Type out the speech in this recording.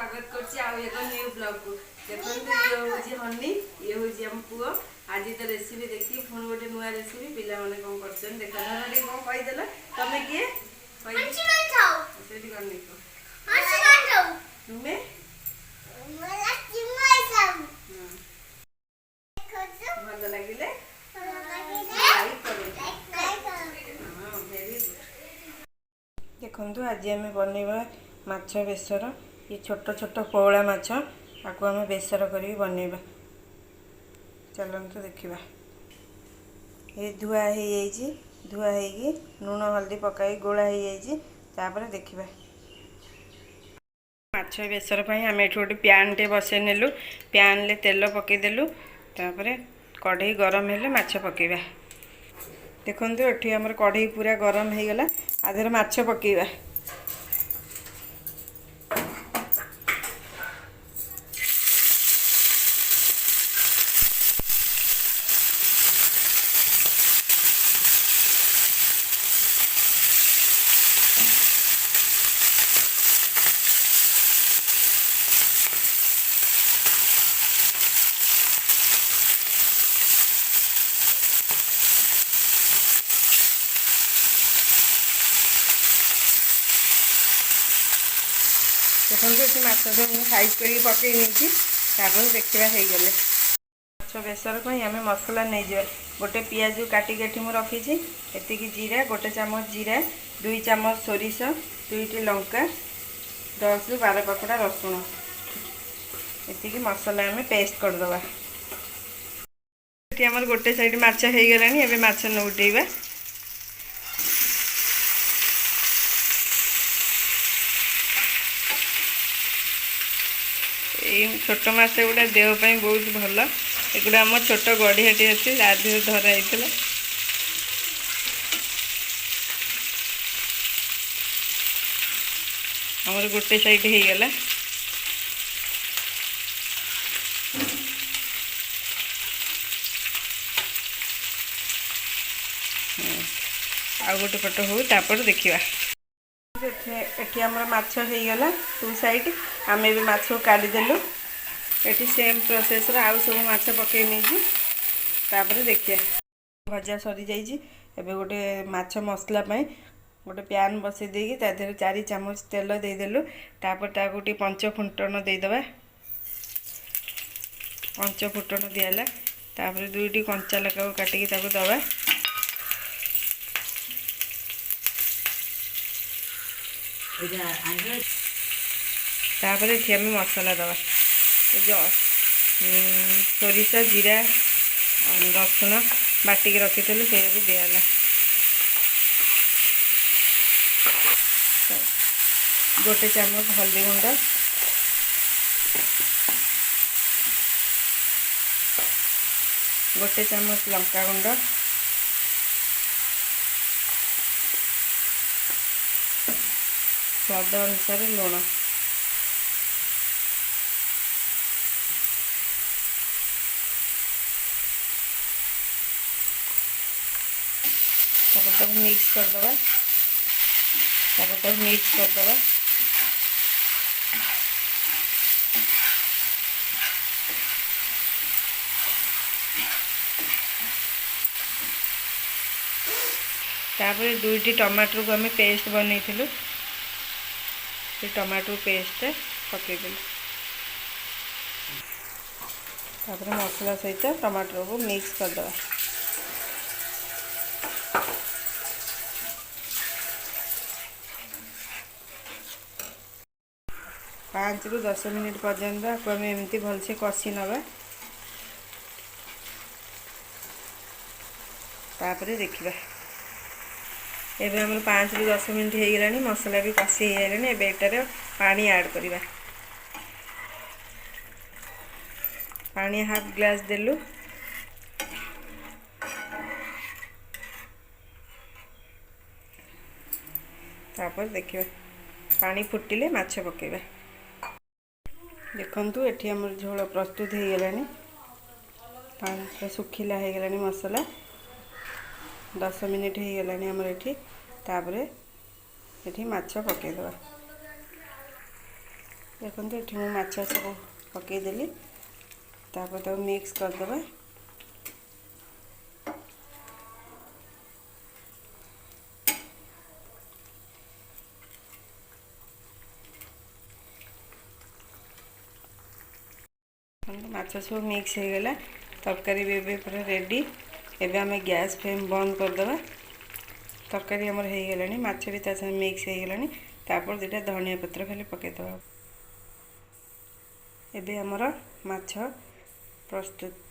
स्वागत करछि आ एक न्यू ब्लॉग को देखो ये होछि हनी ये होछि हम पुओ आज तो रेसिपी देखी फोन गोटे नुआ रेसिपी पिला माने कोन करछन देखो धरडी कोन कहि देला तमे के कहि हंसी मान खाओ सेठी कर निको हंसी मान खाओ तुमे मला चिमाई सब भल लागिले लाइक करो हां वेरी गुड देखंतु आज हम बनेबा माछ बेसर ये छोट छोट पोला माछ आपको आम बेसर कर बनइबा चलते देखा ये धुआ हो धुआ हो लुण हल्दी पकाई गोला हो देखा माछ बेसर आम ये गोटे प्यान टे बसई नेलु प्यान ले तेल पकईदेलु तापर कढ़ई गरम हेले माछ पकेबा देखो ये आमर कढ़ई पूरा गरम हो गला आधर माछ पकेबा देखते माछ सब साइज कर पकई नहीं देखा हो गले माछ बेसर आम मसला नहीं जा गोटे पियाज काटी काटी मुझे रखी एतिकी जीरा गोटे चामच जीरा 2 चामच सोरिष 2टी लंका 10 ରୁ 12 पकड़ा रसुण एतिकी मसला आम पेस्ट करदे आमर गोटे साइड माछ हो गला एवं माछ नौटेबा छोट माछ गुड़ा देहपाई बहुत भल एगुड़ा आम छोट गढ़ियाटे अच्छी आधे धरा होता आमर गोटे साइड हो गला आ गोटे पट हो तापर देखा एटी आमर माछ हो गला 2 साइड आम भी माछ काढ़ीदेलु ये सेम प्रोसेस आउ सब माछ पकई नहीं तापर देखिए भजा सरी जाइए एबे गोटे माछ मसला गोटे प्यान बसई देगी तादेह 4 चामच तेल देदेलु तापर ताको टी 5 फुटन देदेबा 5 फुटन दियाला तापर 2टी कंचा लका काटिकी ताको दबा तापर ये आम मसला दवा सोरिष जीरा रसुण बाटिक रखी से दिगला गोटे चामच हल्दी गुंड गोटे चामच लंका गुंड स्वाद अनुसार लुण मिक्स करदे मिक्स करदे तापर 2टी टमाटर को आम पेस्ट बनई टमाटो पेस्ट पकईदेलु तापर मसला सहित टमाटर को मिक्स करदे 5 ରୁ 10 मिनिट पर्यंत आपको आम एमती भलसे कषि नवा तापर देखा एबे हमर 5 ରୁ 10 मिनिट हो गलानी मसला भी कषि हो गलानी एबे एटारे पानी ऐड करिबा पानी हाफ ग्लास देलु तापर देखिबा पानी फुटिले माछ पकेबा देखंतु एठी हमर झोल प्रस्तुत हो गलानी पानी सुखिला हो गलानी मसला 10 मिनिट हो गलानी हमर एठी तापर एठी माछ पकेइदबा देखो ये मुझे माछ सब पकईदेली तापर मिक्स करदे। माछ सब मिक्स हो गला तरकारी भी पूरा रेडी। एबे आम गैस फ्लेम बंद करदे। तरकारी आमर हो गलानी माछ भी तासा मिक्स हो गलानी तापर दुटा धनिया पत्र खाली पकईदे। एबे आमर माछ प्रस्तुत।